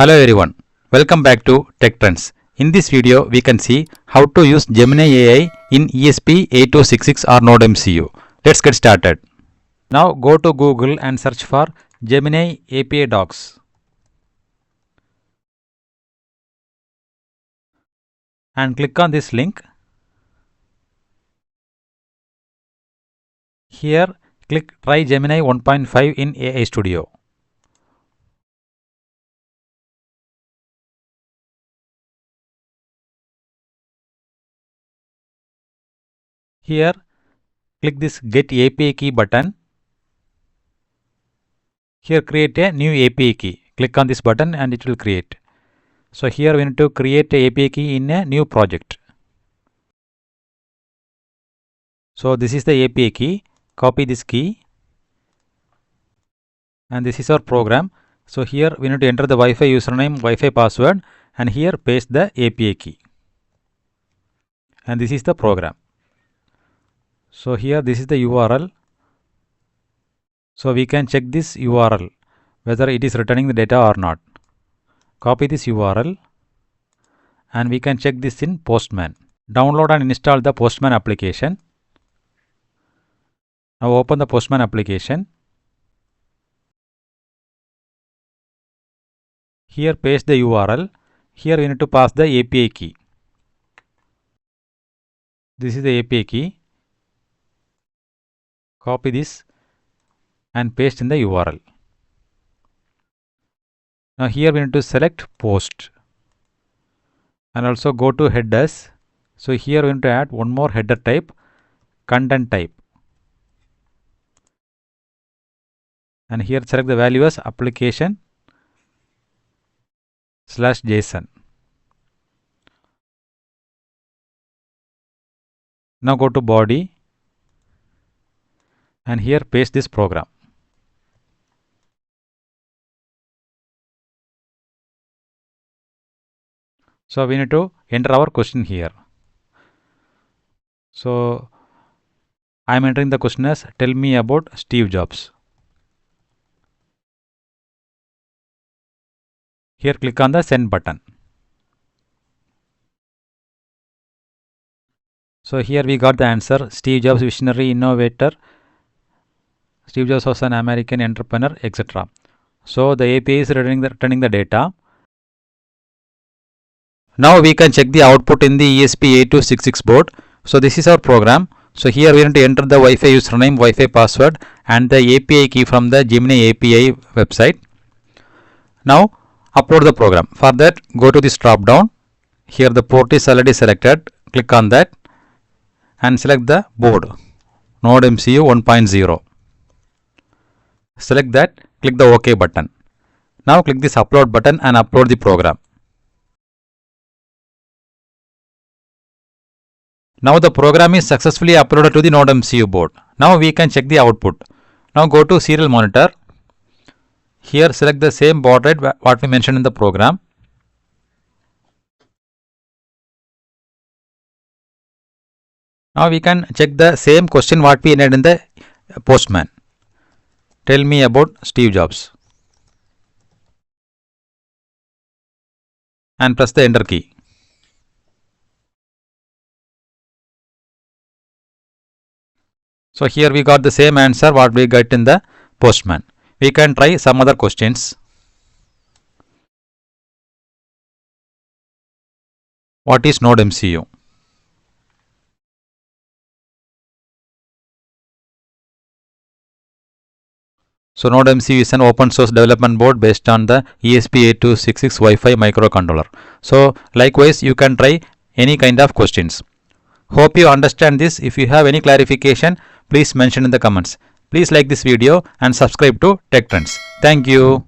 Hello everyone, welcome back to Tech Trends. In this video, we can see how to use Gemini AI in ESP8266 or NodeMCU. Let's get started. Now go to Google and search for Gemini API docs. And click on this link. Here, click Try Gemini 1.5 in AI Studio. Here, click this Get API Key button. Here, create a new API key. Click on this button and it will create. So here we need to create a API key in a new project. So this is the API key. Copy this key. And this is our program. So here we need to enter the Wi-Fi username, Wi-Fi password, and here paste the API key. And this is the program. So here this is the URL. So we can check this URL whether it is returning the data or not. Copy this URL and we can check this in Postman. Download and install the Postman application. Now open the Postman application. Here paste the URL. Here we need to pass the API key. This is the API key. Copy this and paste in the URL. Now here we need to select post and also go to headers. So here we need to add one more header type, content type. And here select the value as application/JSON. Now go to body and here paste this program. So we need to enter our question here. So I am entering the question as tell me about Steve Jobs. Here click on the send button. So here we got the answer. Steve Jobs, visionary innovator. Steve Jobs was an American entrepreneur, etc. So the API is returning the data. Now we can check the output in the ESP8266 board. So this is our program. So here we need to enter the Wi-Fi username, Wi-Fi password and the API key from the Gemini API website. Now upload the program. For that, go to this drop down. Here the port is already selected. Click on that and select the board NodeMCU 1.0. Select that, click the OK button. Now click this upload button and upload the program. Now the program is successfully uploaded to the NodeMCU board. Now we can check the output. Now go to serial monitor. Here select the same baud rate what we mentioned in the program. Now we can check the same question what we entered in the Postman. Tell me about Steve Jobs. And press the enter key. So here we got the same answer what we got in the Postman. We can try some other questions. What is NodeMCU? So NodeMCU is an open source development board based on the ESP8266 Wi-Fi microcontroller. So likewise you can try any kind of questions. Hope you understand this. If you have any clarification, please mention in the comments. Please like this video and subscribe to Tech Trends. Thank you.